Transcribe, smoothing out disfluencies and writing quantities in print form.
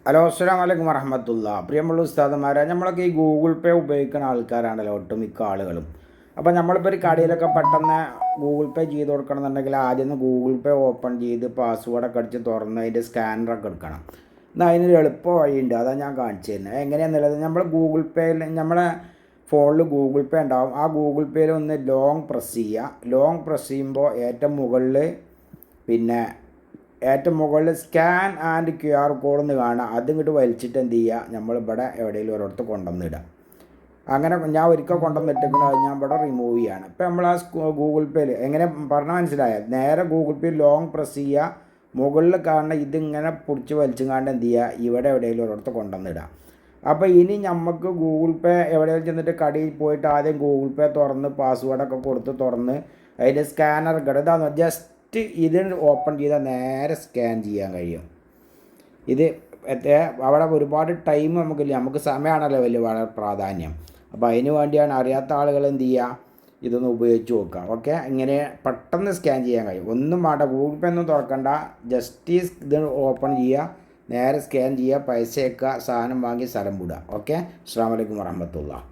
Hello അസ്സലാമു അലൈക്കും വറഹ്മത്തുള്ളാഹി. പ്രിയമുള്ള ഉസ്താദുമാരെ, നമ്മളൊക്കെ ഈ ഗൂഗിൾ പേ ഉപയോഗിക്കുന്ന ആൾക്കാരാണല്ലോ ഒട്ടുമിക്ക ആളുകളും. അപ്പോൾ നമ്മളിപ്പോൾ ഒരു കടയിലൊക്കെ പെട്ടെന്ന് ഗൂഗിൾ പേ ചെയ്ത് കൊടുക്കണം എന്നുണ്ടെങ്കിൽ ആദ്യം ഒന്ന് ഗൂഗിൾ പേ ഓപ്പൺ ചെയ്ത് പാസ്വേഡൊക്കെ അടിച്ച് തുറന്ന് അതിൻ്റെ സ്കാനറൊക്കെ എടുക്കണം. എന്നാൽ അതിനൊരു എളുപ്പ വഴിയുണ്ട്, അതാണ് ഞാൻ കാണിച്ചു തരുന്നത്. എങ്ങനെയാണെന്നുള്ളത്, നമ്മൾ ഗൂഗിൾ പേയിൽ നമ്മളെ ഫോണിൽ ഗൂഗിൾ പേ ഉണ്ടാവും. ആ ഗൂഗിൾ പേയിൽ ഒന്ന് ലോങ് പ്രസ് ചെയ്യുക. ലോങ് പ്രസ് ചെയ്യുമ്പോൾ ഏറ്റവും മുകളിൽ scan and Q R code എന്ന് കാണുക. അതിങ്ങോട്ട് വലിച്ചിട്ട് എന്ത് ചെയ്യുക, നമ്മളിവിടെ എവിടെയെങ്കിലും ഒരിടത്ത് കൊണ്ടുവന്നിടുക. അങ്ങനെ ഞാൻ ഒരിക്കൽ കൊണ്ടുവന്നിട്ടിരിക്കണം, അത് ഞാൻ ഇവിടെ റിമൂവ് ചെയ്യാണ്. ഇപ്പം നമ്മൾ ആ ഗൂഗിൾ പേയിൽ എങ്ങനെ പറഞ്ഞാൽ മനസ്സിലായാൽ, നേരെ ഗൂഗിൾ പേ ലോങ് പ്രസ് ചെയ്യുക. മുകളിൽ കാണുന്ന ഇതിങ്ങനെ പിടിച്ച് വലിച്ചും എന്ത് ചെയ്യുക, ഇവിടെ എവിടെയെങ്കിലും ഒരിടത്ത് കൊണ്ടുവന്നിടുക. അപ്പോൾ ഇനി നമുക്ക് ഗൂഗിൾ പേ എവിടെയെങ്കിലും ചെന്നിട്ട് കടയിൽ പോയിട്ട് ആദ്യം ഗൂഗിൾ പേ തുറന്ന് പാസ്വേഡൊക്കെ കൊടുത്ത് തുറന്ന് അതിൻ്റെ സ്കാനർ ഇതാണ് ജസ്റ്റ് ഇത് ഓപ്പൺ ചെയ്താൽ നേരെ സ്കാൻ ചെയ്യാൻ കഴിയും. ഇത് അവിടെ ഒരുപാട് ടൈം നമുക്കില്ല, നമുക്ക് സമയമാണല്ലോ വളരെ പ്രാധാന്യം. അപ്പോൾ അതിന് വേണ്ടിയാണ് അറിയാത്ത ആളുകൾ എന്ത് ചെയ്യുക, ഇതൊന്ന് ഉപയോഗിച്ച് നോക്കുക. ഓക്കെ, ഇങ്ങനെ പെട്ടെന്ന് സ്കാൻ ചെയ്യാൻ കഴിയും. ഒന്നും വേണ്ട, ഗൂഗിൾ പേ ഒന്നും തുറക്കണ്ട, ജസ്റ്റ് ഇത് ഓപ്പൺ ചെയ്യുക, നേരെ സ്കാൻ ചെയ്യുക, പൈസ വെക്കുക, സാധനം വാങ്ങി സ്ഥലം വിടുക. ഓക്കെ, അസ്സലാമു അലൈക്കും വറഹ്മത്തുള്ളാഹി.